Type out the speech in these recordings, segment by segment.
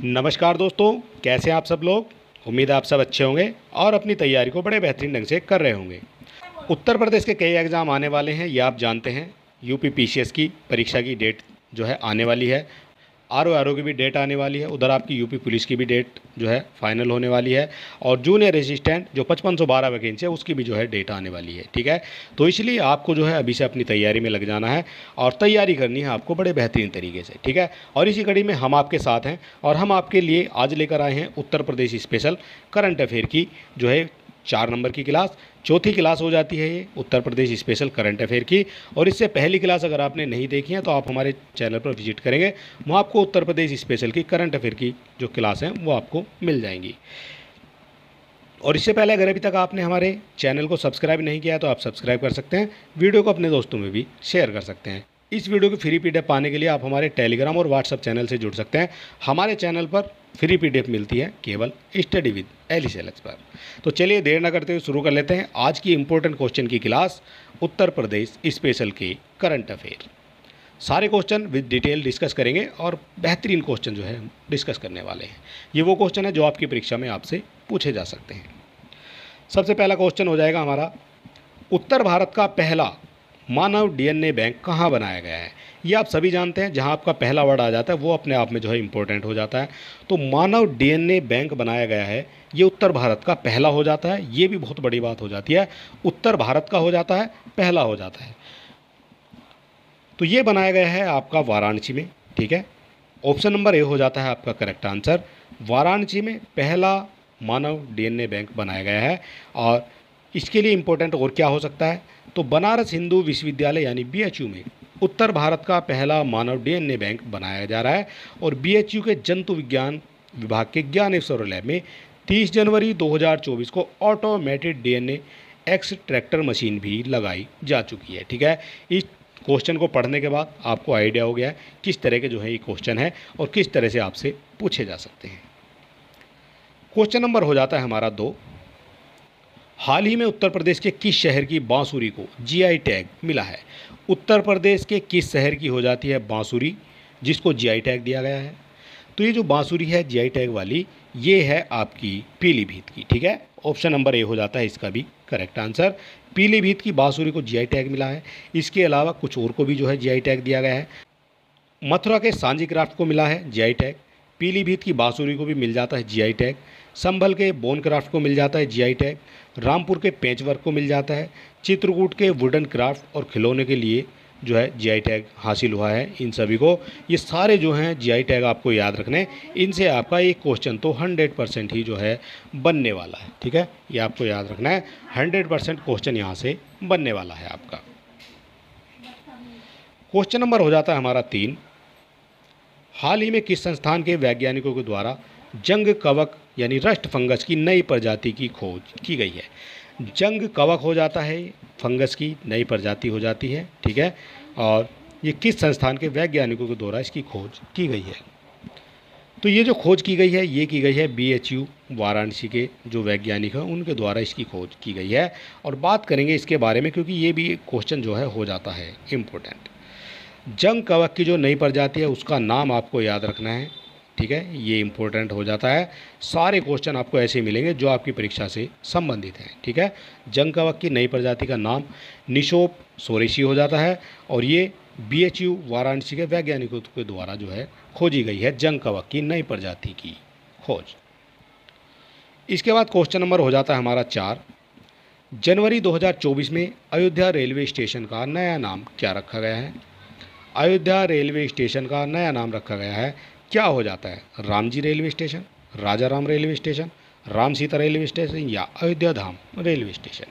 नमस्कार दोस्तों, कैसे हैं आप सब लोग। उम्मीद है आप सब अच्छे होंगे और अपनी तैयारी को बड़े बेहतरीन ढंग से कर रहे होंगे। उत्तर प्रदेश के कई एग्ज़ाम आने वाले हैं, ये आप जानते हैं। यूपी पीसीएस की परीक्षा की डेट जो है आने वाली है। आरओ की भी डेट आने वाली है। उधर आपकी यूपी पुलिस की भी डेट जो है फाइनल होने वाली है। और जूनियर असिस्टेंट जो 5512 वैकेंसी है उसकी भी जो है डेट आने वाली है। ठीक है, तो इसलिए आपको जो है अभी से अपनी तैयारी में लग जाना है और तैयारी करनी है आपको बड़े बेहतरीन तरीके से। ठीक है, और इसी कड़ी में हम आपके साथ हैं और हम आपके लिए आज लेकर आए हैं Uttar Pradesh special current affair की जो है 4 नंबर की क्लास। चौथी क्लास हो जाती है ये Uttar Pradesh special current affair की। और इससे पहली क्लास अगर आपने नहीं देखी है तो आप हमारे चैनल पर विजिट करेंगे, वहाँ आपको उत्तर प्रदेश स्पेशल की करंट अफेयर की जो क्लास हैं वो आपको मिल जाएंगी। और इससे पहले अगर अभी तक आपने हमारे चैनल को सब्सक्राइब नहीं किया है तो आप सब्सक्राइब कर सकते हैं। वीडियो को अपने दोस्तों में भी शेयर कर सकते हैं। इस वीडियो की फ्री पीडीएफ पाने के लिए आप हमारे टेलीग्राम और व्हाट्सएप चैनल से जुड़ सकते हैं। हमारे चैनल पर फ्री पीडीएफ मिलती है केवल स्टडी विद एलिसलेक्स पर। तो चलिए देर न करते हुए शुरू कर लेते हैं आज की इंपॉर्टेंट क्वेश्चन की क्लास, उत्तर प्रदेश स्पेशल के करंट अफेयर। सारे क्वेश्चन विद डिटेल डिस्कस करेंगे और बेहतरीन क्वेश्चन जो है हम डिस्कस करने वाले हैं। ये वो क्वेश्चन है जो आपकी परीक्षा में आपसे पूछे जा सकते हैं। सबसे पहला क्वेश्चन हो जाएगा हमारा, उत्तर भारत का पहला मानव डीएनए बैंक कहाँ बनाया गया है। ये आप सभी जानते हैं, जहाँ आपका पहला वर्ड आ जाता है वो अपने आप में जो है इम्पोर्टेंट हो जाता है। तो मानव डीएनए बैंक बनाया गया है, ये उत्तर भारत का पहला हो जाता है। ये भी बहुत बड़ी बात हो जाती है, उत्तर भारत का हो जाता है, पहला हो जाता है। तो ये बनाया गया है आपका वाराणसी में। ठीक है, ऑप्शन नंबर ए हो जाता है आपका करेक्ट आंसर। वाराणसी में पहला मानव डीएनए बैंक बनाया गया है। और इसके लिए इम्पोर्टेंट और क्या हो सकता है, तो बनारस हिंदू विश्वविद्यालय यानी बीएचयू में उत्तर भारत का पहला मानव डीएनए बैंक बनाया जा रहा है। और बीएचयू के जंतु विज्ञान विभाग के ज्ञानेश्वर लैब में 30 जनवरी 2024 को ऑटोमेटेड डीएनए एक्सट्रैक्टर मशीन भी लगाई जा चुकी है। ठीक है, इस क्वेश्चन को पढ़ने के बाद आपको आइडिया हो गया है किस तरह के जो है ये क्वेश्चन है और किस तरह से आपसे पूछे जा सकते हैं। क्वेश्चन नंबर हो जाता है हमारा 2, हाल ही में उत्तर प्रदेश के किस शहर की बांसुरी को जीआई टैग मिला है। उत्तर प्रदेश के किस शहर की हो जाती है बांसुरी जिसको जीआई टैग दिया गया है। तो ये जो बांसुरी है जीआई टैग वाली, ये है आपकी पीलीभीत की। ठीक है, ऑप्शन नंबर ए हो जाता है इसका भी करेक्ट आंसर। पीलीभीत की बांसुरी को जीआई टैग मिला है। इसके अलावा कुछ और को भी जो है जीआई टैग दिया गया है। मथुरा के सांजी क्राफ्ट को मिला है जीआई टैग। पीलीभीत की बांसुरी को भी मिल जाता है जीआई टैग। संभल के बोन क्राफ्ट को मिल जाता है जीआई टैग। रामपुर के पेंच वर्क को मिल जाता है। चित्रकूट के वुडन क्राफ्ट और खिलौने के लिए जो है जीआई टैग हासिल हुआ है इन सभी को। ये सारे जो हैं जीआई टैग आपको याद रखने, इनसे आपका एक क्वेश्चन तो 100% ही जो है बनने वाला है। ठीक है, ये आपको याद रखना है, 100% क्वेश्चन यहाँ से बनने वाला है आपका। क्वेश्चन नंबर हो जाता है हमारा 3, हाल ही में किस संस्थान के वैज्ञानिकों के द्वारा जंग कवक यानी रस्ट फंगस की नई प्रजाति की खोज की गई है। जंग कवक हो जाता है, फंगस की नई प्रजाति हो जाती है। ठीक है, और ये किस संस्थान के वैज्ञानिकों के द्वारा इसकी खोज की गई है। तो ये जो खोज की गई है ये की गई है बीएचयू वाराणसी के जो वैज्ञानिक हैं उनके द्वारा इसकी खोज की गई है। और बात करेंगे इसके बारे में क्योंकि ये भी क्वेश्चन जो है हो जाता है इम्पोर्टेंट। जंग कवक की जो नई प्रजाति है उसका नाम आपको याद रखना है। ठीक है, ये इम्पोर्टेंट हो जाता है। सारे क्वेश्चन आपको ऐसे मिलेंगे जो आपकी परीक्षा से संबंधित हैं। ठीक है, जंग कवक की नई प्रजाति का नाम निशोप सोरेसी हो जाता है और ये बीएचयू वाराणसी के वैज्ञानिकों के द्वारा जो है खोजी गई है जंग कवक की नई प्रजाति की खोज। इसके बाद क्वेश्चन नंबर हो जाता है हमारा 4, जनवरी 2024 में अयोध्या रेलवे स्टेशन का नया नाम क्या रखा गया है। अयोध्या रेलवे स्टेशन का नया नाम रखा गया है, क्या हो जाता है, Ramji railway station, Raja Ram railway station, Ram Sita railway station या अयोध्या धाम रेलवे स्टेशन।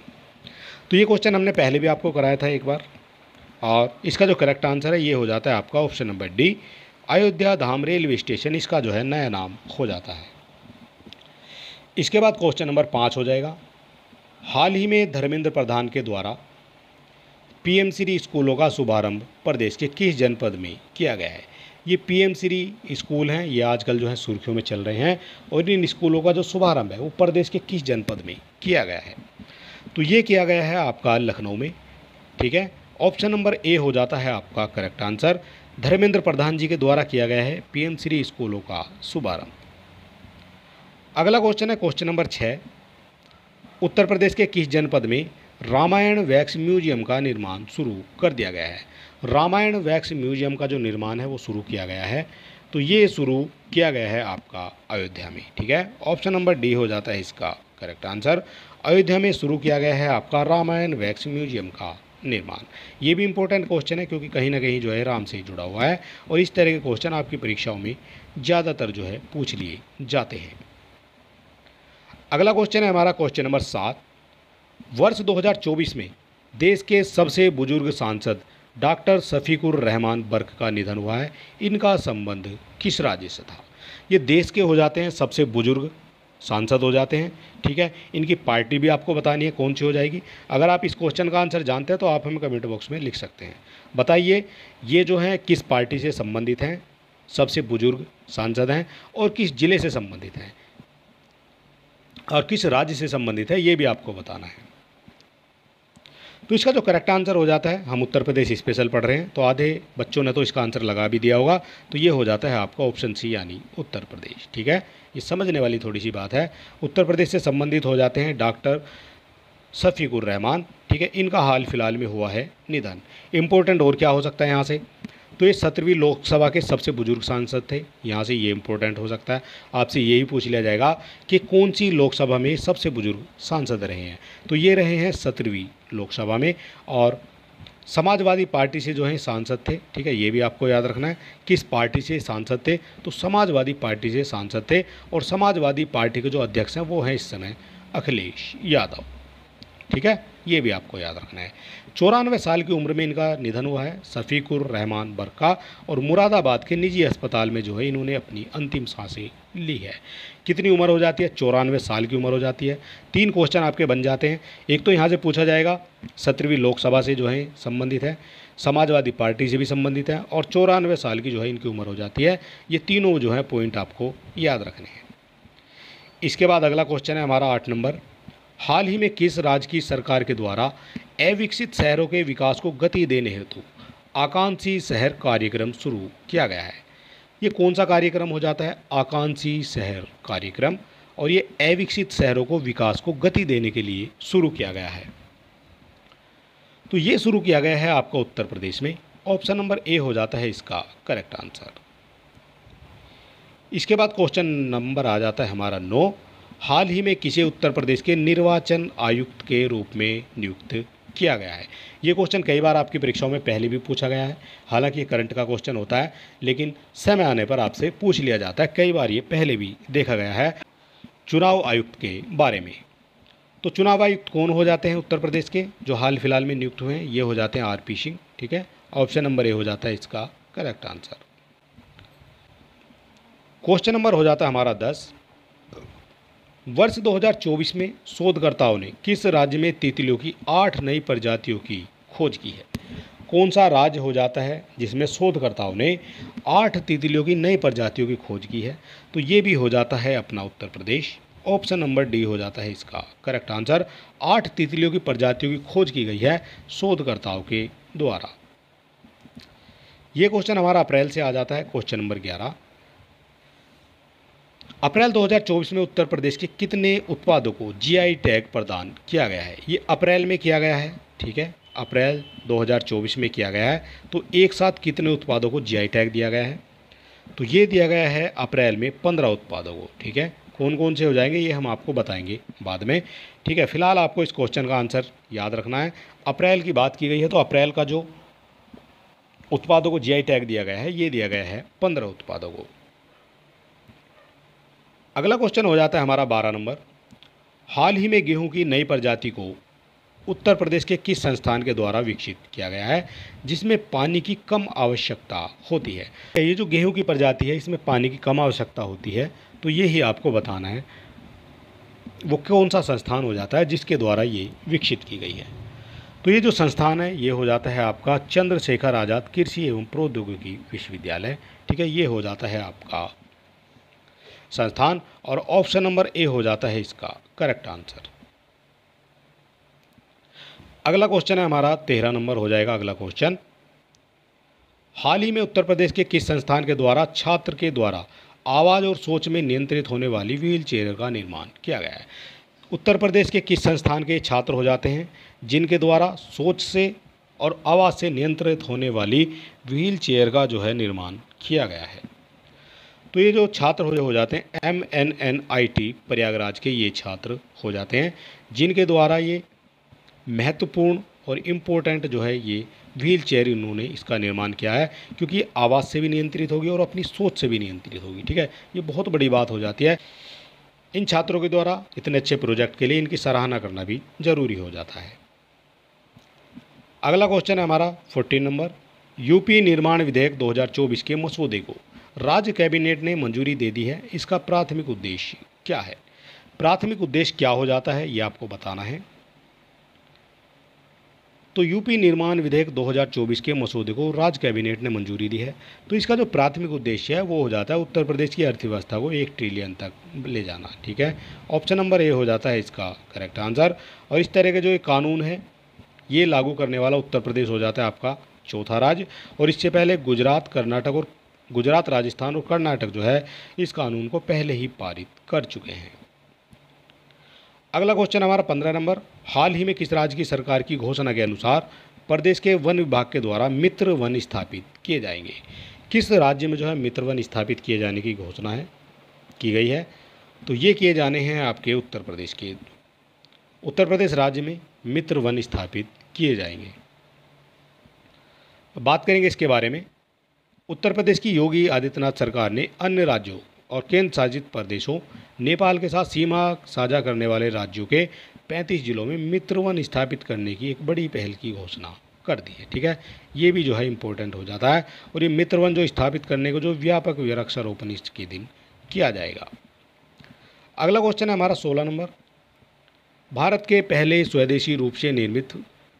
तो ये क्वेश्चन हमने पहले भी आपको कराया था एक बार और इसका जो करेक्ट आंसर है ये हो जाता है आपका ऑप्शन नंबर डी, अयोध्या धाम रेलवे स्टेशन इसका जो है नया नाम हो जाता है। इसके बाद क्वेश्चन नंबर 5 हो जाएगा, हाल ही में धर्मेंद्र प्रधान के द्वारा पीएम श्री स्कूलों का शुभारंभ प्रदेश के किस जनपद में किया गया है। ये पीएम श्री स्कूल हैं, ये आजकल जो है सुर्खियों में चल रहे हैं और इन स्कूलों का जो शुभारंभ है वो प्रदेश के किस जनपद में किया गया है। तो ये किया गया है आपका लखनऊ में। ठीक है, ऑप्शन नंबर ए हो जाता है आपका करेक्ट आंसर। धर्मेंद्र प्रधान जी के द्वारा किया गया है पीएम श्री स्कूलों का शुभारंभ। अगला क्वेश्चन है क्वेश्चन नंबर 6। उत्तर प्रदेश के किस जनपद में रामायण वैक्स म्यूजियम का निर्माण शुरू कर दिया गया है? रामायण वैक्स म्यूजियम का जो निर्माण है वो शुरू किया गया है, तो ये शुरू किया गया है आपका अयोध्या में। ठीक है, ऑप्शन नंबर डी हो जाता है इसका करेक्ट आंसर। अयोध्या में शुरू किया गया है आपका रामायण वैक्स म्यूजियम का निर्माण। ये भी इंपॉर्टेंट क्वेश्चन है क्योंकि कहीं ना कहीं जो है राम से ही जुड़ा हुआ है और इस तरह के क्वेश्चन आपकी परीक्षाओं में ज़्यादातर जो है पूछ लिए जाते हैं। अगला क्वेश्चन है हमारा क्वेश्चन नंबर 7। वर्ष 2024 में देश के सबसे बुजुर्ग सांसद डॉक्टर शफीकुर रहमान बर्क का निधन हुआ है। इनका संबंध किस राज्य से था? ये देश के हो जाते हैं सबसे बुजुर्ग सांसद हो जाते हैं। ठीक है, इनकी पार्टी भी आपको बतानी है कौन सी हो जाएगी। अगर आप इस क्वेश्चन का आंसर जानते हैं तो आप हमें कमेंट बॉक्स में लिख सकते हैं। बताइए ये जो है किस पार्टी से संबंधित हैं, सबसे बुजुर्ग सांसद हैं और किस जिले से संबंधित हैं और किस राज्य से संबंधित है, ये भी आपको बताना है। तो इसका जो करेक्ट आंसर हो जाता है, हम उत्तर प्रदेश स्पेशल पढ़ रहे हैं तो आधे बच्चों ने तो इसका आंसर लगा भी दिया होगा, तो ये हो जाता है आपका ऑप्शन सी यानी उत्तर प्रदेश। ठीक है, ये समझने वाली थोड़ी सी बात है। उत्तर प्रदेश से संबंधित हो जाते हैं डॉक्टर शफीकुर रहमान। ठीक है, इनका हाल फिलहाल में हुआ है निधन। इम्पोर्टेंट और क्या हो सकता है यहाँ से, तो ये 17वीं लोकसभा के सबसे बुजुर्ग सांसद थे। यहाँ से ये इंपॉर्टेंट हो सकता है, आपसे यही पूछ लिया जाएगा कि कौन सी लोकसभा में सबसे बुजुर्ग सांसद रहे हैं, तो ये रहे हैं 17वीं लोकसभा में और समाजवादी पार्टी से जो है सांसद थे। ठीक है, ये भी आपको याद रखना है किस पार्टी से सांसद थे, तो समाजवादी पार्टी से सांसद थे और समाजवादी पार्टी के जो अध्यक्ष हैं वो हैं इस समय अखिलेश यादव। ठीक है, ये भी आपको याद रखना है। 94 साल की उम्र में इनका निधन हुआ है शफीकुर रहमान बर्क का और मुरादाबाद के निजी अस्पताल में जो है इन्होंने अपनी अंतिम सांसें ली है। कितनी उम्र हो जाती है? 94 साल की उम्र हो जाती है। 3 क्वेश्चन आपके बन जाते हैं। एक तो यहाँ से पूछा जाएगा 17वीं लोकसभा से जो है संबंधित है, समाजवादी पार्टी से भी संबंधित है और 94 साल की जो है इनकी उम्र हो जाती है। ये तीनों जो है पॉइंट आपको याद रखने हैं। इसके बाद अगला क्वेश्चन है हमारा 8 नंबर। हाल ही में किस राज्य की सरकार के द्वारा अविकसित शहरों के विकास को गति देने हेतु आकांक्षी शहर कार्यक्रम शुरू किया गया है? ये कौन सा कार्यक्रम हो जाता है? आकांक्षी शहर कार्यक्रम, और ये अविकसित शहरों को विकास को गति देने के लिए शुरू किया गया है। तो ये शुरू किया गया है आपका उत्तर प्रदेश में। ऑप्शन नंबर ए हो जाता है इसका करेक्ट आंसर। इसके बाद क्वेश्चन नंबर आ जाता है हमारा 9। हाल ही में किसे उत्तर प्रदेश के निर्वाचन आयुक्त के रूप में नियुक्त किया गया है? ये क्वेश्चन कई बार आपकी परीक्षाओं में पहले भी पूछा गया है। हालांकि ये करंट का क्वेश्चन होता है लेकिन समय आने पर आपसे पूछ लिया जाता है। कई बार ये पहले भी देखा गया है चुनाव आयुक्त के बारे में। तो चुनाव आयुक्त कौन हो जाते हैं उत्तर प्रदेश के जो हाल फिलहाल में नियुक्त हुए हैं? ये हो जाते हैं आरपी सिंह। ठीक है, ऑप्शन नंबर ए हो जाता है इसका करेक्ट आंसर। क्वेश्चन नंबर हो जाता है हमारा 10। वर्ष 2024 में शोधकर्ताओं ने किस राज्य में तितलियों की 8 नई प्रजातियों की खोज की है? कौन सा राज्य हो जाता है जिसमें शोधकर्ताओं ने 8 तितलियों की नई प्रजातियों की खोज की है? तो ये भी हो जाता है अपना Uttar Pradesh. Option number D हो जाता है इसका करेक्ट आंसर। 8 तितलियों की प्रजातियों की खोज की गई है शोधकर्ताओं के द्वारा। ये क्वेश्चन हमारा अप्रैल से आ जाता है। Question number 11। अप्रैल 2024 में उत्तर प्रदेश के कितने उत्पादों को जीआई टैग प्रदान किया गया है? ये अप्रैल में किया गया है। ठीक है, अप्रैल 2024 में किया गया है। तो एक साथ कितने उत्पादों को जीआई टैग दिया गया है? तो ये दिया गया है अप्रैल में 15 उत्पादों को। ठीक है, कौन कौन से हो जाएंगे ये हम आपको बताएंगे बाद में। ठीक है, फिलहाल आपको इस क्वेश्चन का आंसर याद रखना है। अप्रैल की बात की गई है तो अप्रैल का जो उत्पादों को जीआई टैग दिया गया है ये दिया गया है 15 उत्पादों को। अगला क्वेश्चन हो जाता है हमारा 12 नंबर। हाल ही में गेहूं की नई प्रजाति को उत्तर प्रदेश के किस संस्थान के द्वारा विकसित किया गया है जिसमें पानी की कम आवश्यकता होती है? ये जो गेहूं की प्रजाति है इसमें पानी की कम आवश्यकता होती है, तो ये ही आपको बताना है वो कौन सा संस्थान हो जाता है जिसके द्वारा ये विकसित की गई है। तो ये जो संस्थान है ये हो जाता है आपका चंद्रशेखर आज़ाद कृषि एवं प्रौद्योगिकी विश्वविद्यालय। ठीक है, ये हो जाता है आपका संस्थान और ऑप्शन नंबर ए हो जाता है इसका करेक्ट आंसर। अगला क्वेश्चन है हमारा 13 नंबर हो जाएगा अगला क्वेश्चन। हाल ही में उत्तर प्रदेश के किस संस्थान के द्वारा छात्र के द्वारा आवाज़ और सोच में नियंत्रित होने वाली व्हील चेयर का निर्माण किया गया है। उत्तर प्रदेश के किस संस्थान के छात्र हो जाते हैं जिनके द्वारा सोच से और आवाज़ से नियंत्रित होने वाली व्हील चेयर का जो है निर्माण किया गया है? तो ये जो छात्र हो जाते हैं MNNIT प्रयागराज के ये छात्र हो जाते हैं जिनके द्वारा ये महत्वपूर्ण और इम्पोर्टेंट जो है ये व्हील चेयर इन्होंने इसका निर्माण किया है, क्योंकि ये आवाज़ से भी नियंत्रित होगी और अपनी सोच से भी नियंत्रित होगी। ठीक है, ये बहुत बड़ी बात हो जाती है। इन छात्रों के द्वारा इतने अच्छे प्रोजेक्ट के लिए इनकी सराहना करना भी ज़रूरी हो जाता है। अगला क्वेश्चन है हमारा 14 नंबर। यूपी निर्माण विधेयक 2024 के मसौदे को राज्य कैबिनेट ने मंजूरी दे दी है। इसका प्राथमिक उद्देश्य क्या है? प्राथमिक उद्देश्य क्या हो जाता है ये आपको बताना है। तो यूपी निर्माण विधेयक 2024 के मसौदे को राज्य कैबिनेट ने मंजूरी दी है। तो इसका जो प्राथमिक उद्देश्य है वो हो जाता है उत्तर प्रदेश की अर्थव्यवस्था को 1 ट्रिलियन तक ले जाना। ठीक है, ऑप्शन नंबर ए हो जाता है इसका करेक्ट आंसर। और इस तरह के जो ये कानून है ये लागू करने वाला उत्तर प्रदेश हो जाता है आपका चौथा राज्य। और इससे पहले गुजरात, राजस्थान और कर्नाटक जो है इस कानून को पहले ही पारित कर चुके हैं। अगला क्वेश्चन हमारा 15 नंबर। हाल ही में किस राज्य की सरकार की घोषणा के अनुसार प्रदेश के वन विभाग के द्वारा मित्र वन स्थापित किए जाएंगे? किस राज्य में जो है मित्र वन स्थापित किए जाने की घोषणा है की गई है? तो ये किए जाने हैं आपके उत्तर प्रदेश राज्य में मित्र वन स्थापित किए जाएंगे। बात करेंगे इसके बारे में। उत्तर प्रदेश की योगी आदित्यनाथ सरकार ने अन्य राज्यों और केंद्र शासित प्रदेशों, नेपाल के साथ सीमा साझा करने वाले राज्यों के 35 जिलों में मित्र वन स्थापित करने की एक बड़ी पहल की घोषणा कर दी है। ठीक है, ये भी जो है इम्पोर्टेंट हो जाता है। और ये मित्र वन जो स्थापित करने को जो व्यापक वृक्षारोपण इसके दिन किया जाएगा। अगला क्वेश्चन है हमारा 16 नंबर। भारत के पहले स्वदेशी रूप से निर्मित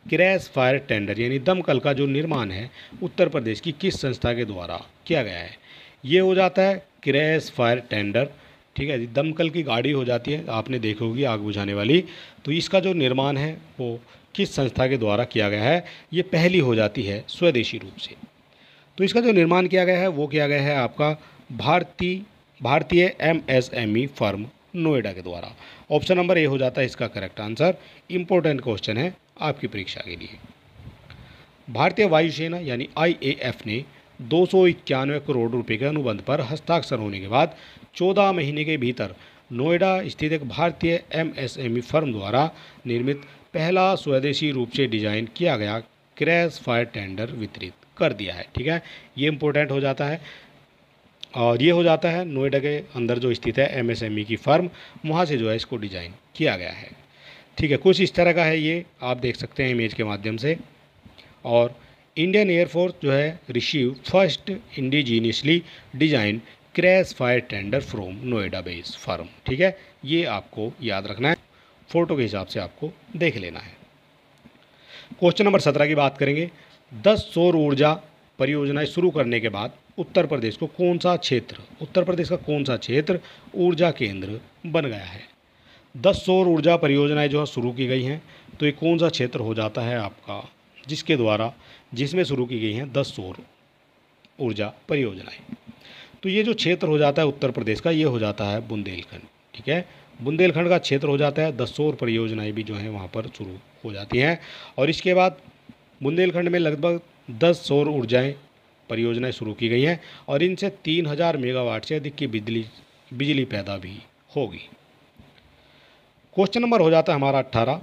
क्रैश फायर टेंडर यानी दमकल का जो निर्माण है उत्तर प्रदेश की किस संस्था के द्वारा किया गया है? ये हो जाता है क्रैश फायर टेंडर। ठीक है, दमकल की गाड़ी हो जाती है, आपने देखी होगी आग बुझाने वाली। तो इसका जो निर्माण है वो किस संस्था के द्वारा किया गया है? ये पहली हो जाती है स्वदेशी रूप से। तो इसका जो निर्माण किया गया है वो किया गया है आपका भारतीय MSME फर्म नोएडा के द्वारा। ऑप्शन नंबर ए हो जाता है इसका करेक्ट आंसर। इम्पोर्टेंट क्वेश्चन है आपकी परीक्षा के लिए। भारतीय वायुसेना यानी IAF ने 291 करोड़ रुपए के अनुबंध पर हस्ताक्षर होने के बाद 14 महीने के भीतर नोएडा स्थित एक भारतीय MSME फर्म द्वारा निर्मित पहला स्वदेशी रूप से डिजाइन किया गया क्रैश फायर टेंडर वितरित कर दिया है। ठीक है, ये इम्पोर्टेंट हो जाता है। और ये हो जाता है नोएडा के अंदर जो स्थित है MSME की फर्म, वहाँ से जो है इसको डिजाइन किया गया है। ठीक है, कुछ इस तरह का है, ये आप देख सकते हैं इमेज के माध्यम से। और इंडियन एयरफोर्स जो है receive first indigenously design crash fire tender from Noida based firm. ठीक है, ये आपको याद रखना है, फोटो के हिसाब से आपको देख लेना है। क्वेश्चन नंबर 17 की बात करेंगे। 10 सौर ऊर्जा परियोजनाएं शुरू करने के बाद उत्तर प्रदेश का कौन सा क्षेत्र ऊर्जा केंद्र बन गया है? 10 सौर ऊर्जा परियोजनाएं जो शुरू की गई हैं, तो ये कौन सा क्षेत्र हो जाता है आपका जिसमें शुरू की गई हैं 10 सौर ऊर्जा परियोजनाएं? तो ये जो क्षेत्र हो जाता है उत्तर प्रदेश का, ये हो जाता है बुंदेलखंड। ठीक है, बुंदेलखंड का क्षेत्र हो जाता है। 10 सौर परियोजनाएं भी जो हैं वहाँ पर शुरू हो जाती हैं। और इसके बाद बुंदेलखंड में लगभग 10 सौर ऊर्जाएँ परियोजनाएं शुरू की गई हैं और इनसे 3000 मेगावाट से अधिक की बिजली पैदा भी होगी। क्वेश्चन नंबर हो जाता है हमारा 18।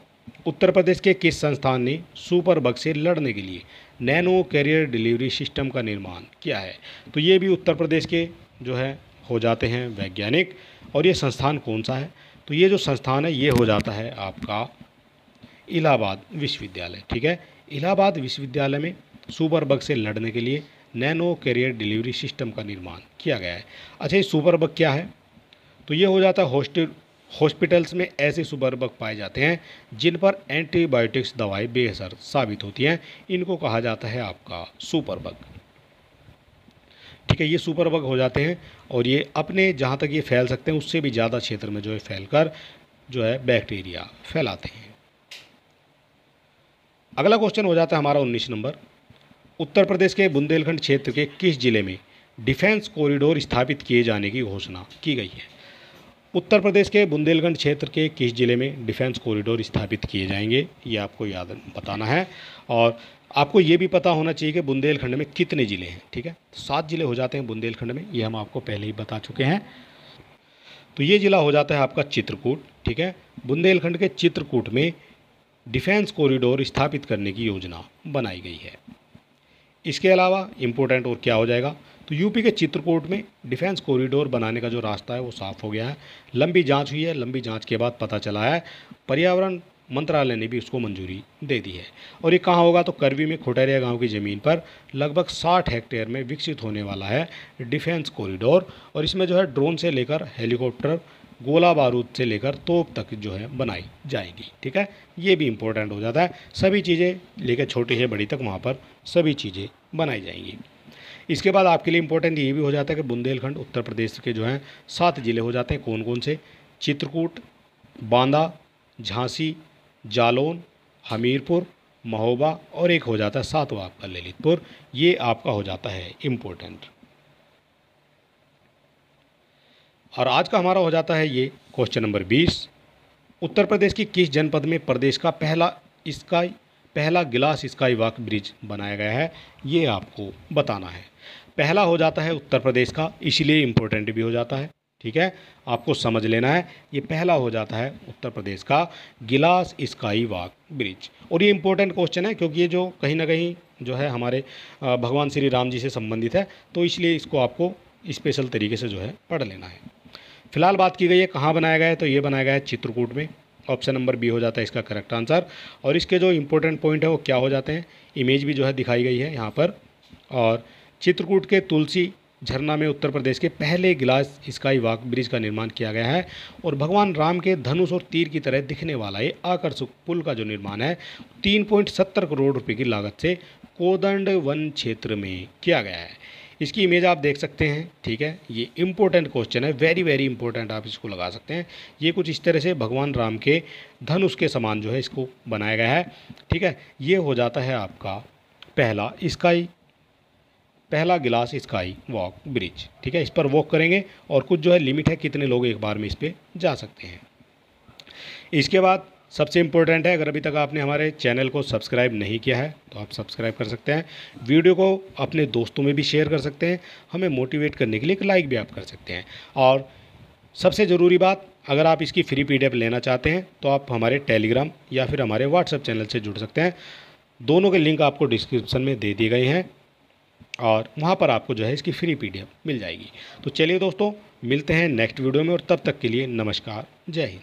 उत्तर प्रदेश के किस संस्थान ने सुपर बग से लड़ने के लिए नैनो कैरियर डिलीवरी सिस्टम का निर्माण किया है? तो ये भी उत्तर प्रदेश के जो है हो जाते हैं वैज्ञानिक। और ये संस्थान कौन सा है? तो ये जो संस्थान है ये हो जाता है आपका इलाहाबाद विश्वविद्यालय। ठीक है, इलाहाबाद विश्वविद्यालय में सुपर बग से लड़ने के लिए नैनो कैरियर डिलीवरी सिस्टम का निर्माण किया गया है। अच्छा, ये सुपर बग क्या है? तो ये हो जाता है हॉस्पिटल्स में ऐसे सुपर बग पाए जाते हैं जिन पर एंटीबायोटिक्स दवाएं बेअसर साबित होती हैं, इनको कहा जाता है आपका सुपर बग। ठीक है, ये सुपर बग हो जाते हैं और ये अपने जहाँ तक ये फैल सकते हैं उससे भी ज़्यादा क्षेत्र में जो है फैलकर जो है बैक्टीरिया फैलाते हैं। अगला क्वेश्चन हो जाता है हमारा 19 नंबर। उत्तर प्रदेश के बुंदेलखंड क्षेत्र के किस जिले में डिफेंस कॉरिडोर स्थापित किए जाने की घोषणा की गई है। उत्तर प्रदेश के बुंदेलखंड क्षेत्र के किस जिले में डिफेंस कॉरिडोर स्थापित किए जाएंगे, ये आपको याद बताना है। और आपको ये भी पता होना चाहिए कि बुंदेलखंड में कितने ज़िले हैं। ठीक है, 7 ज़िले हो जाते हैं बुंदेलखंड में, ये हम आपको पहले ही बता चुके हैं। तो ये ज़िला हो जाता है आपका चित्रकूट। ठीक है, बुंदेलखंड के चित्रकूट में डिफेंस कॉरिडोर स्थापित करने की योजना बनाई गई है। इसके अलावा इम्पोर्टेंट और क्या हो जाएगा, तो यूपी के चित्रकूट में डिफेंस कॉरिडोर बनाने का जो रास्ता है वो साफ़ हो गया है। लंबी जांच हुई है, लंबी जांच के बाद पता चला है, पर्यावरण मंत्रालय ने भी उसको मंजूरी दे दी है। और ये कहाँ होगा, तो करवी में खुटरिया गांव की ज़मीन पर लगभग 60 हेक्टेयर में विकसित होने वाला है डिफेंस कॉरिडोर। और इसमें जो है ड्रोन से लेकर हेलीकॉप्टर, गोला बारूद से लेकर तोप तक जो है बनाई जाएगी। ठीक है, ये भी इम्पोर्टेंट हो जाता है। सभी चीज़ें लेकर छोटी से बड़ी तक वहाँ पर सभी चीज़ें बनाई जाएंगी। इसके बाद आपके लिए इम्पोर्टेंट ये भी हो जाता है कि बुंदेलखंड उत्तर प्रदेश के जो हैं 7 ज़िले हो जाते हैं। कौन कौन से, चित्रकूट, बांदा, झांसी, जालौन, हमीरपुर, महोबा और एक हो जाता है 7वां आपका ललितपुर। ये आपका हो जाता है इम्पोर्टेंट। और आज का हमारा हो जाता है ये क्वेश्चन नंबर 20। उत्तर प्रदेश की किस जनपद में प्रदेश का पहला गिलास स्काई वॉक ब्रिज बनाया गया है, ये आपको बताना है। पहला हो जाता है उत्तर प्रदेश का, इसलिए इम्पोर्टेंट भी हो जाता है। ठीक है, आपको समझ लेना है, ये पहला हो जाता है उत्तर प्रदेश का गिलास स्काई वॉक ब्रिज। और ये इम्पोर्टेंट क्वेश्चन है क्योंकि ये जो कहीं ना कहीं जो है हमारे भगवान श्री राम जी से संबंधित है, तो इसलिए इसको आपको स्पेशल तरीके से जो है पढ़ लेना है। फिलहाल बात की गई है कहाँ बनाया गया है, तो ये बनाया गया है चित्रकूट में। ऑप्शन नंबर बी हो जाता है इसका करेक्ट आंसर। और इसके जो इंपॉर्टेंट पॉइंट है वो क्या हो जाते हैं, इमेज भी जो है दिखाई गई है यहाँ पर। और चित्रकूट के तुलसी झरना में उत्तर प्रदेश के पहले गिलास स्काई वॉक ब्रिज का निर्माण किया गया है। और भगवान राम के धनुष और तीर की तरह दिखने वाला ये आकर्षक पुल का जो निर्माण है 3.70 करोड़ रुपए की लागत से कोदंड वन क्षेत्र में किया गया है। इसकी इमेज आप देख सकते हैं। ठीक है, ये इम्पोर्टेंट क्वेश्चन है, वेरी वेरी इंपॉर्टेंट, आप इसको लगा सकते हैं। ये कुछ इस तरह से भगवान राम के धनुष के समान जो है इसको बनाया गया है। ठीक है, ये हो जाता है आपका पहला गिलास स्काई वॉक ब्रिज। ठीक है, इस पर वॉक करेंगे और कुछ जो है लिमिट है कितने लोग एक बार में इस पर जा सकते हैं। इसके बाद सबसे इम्पोर्टेंट है, अगर अभी तक आपने हमारे चैनल को सब्सक्राइब नहीं किया है तो आप सब्सक्राइब कर सकते हैं। वीडियो को अपने दोस्तों में भी शेयर कर सकते हैं, हमें मोटिवेट करने के लिए एक लाइक भी आप कर सकते हैं। और सबसे ज़रूरी बात, अगर आप इसकी फ्री PDF लेना चाहते हैं तो आप हमारे टेलीग्राम या फिर हमारे व्हाट्सएप चैनल से जुड़ सकते हैं। दोनों के लिंक आपको डिस्क्रिप्शन में दे दिए गए हैं और वहाँ पर आपको जो है इसकी फ्री PDF मिल जाएगी। तो चलिए दोस्तों, मिलते हैं नेक्स्ट वीडियो में और तब तक के लिए नमस्कार, जय हिंद।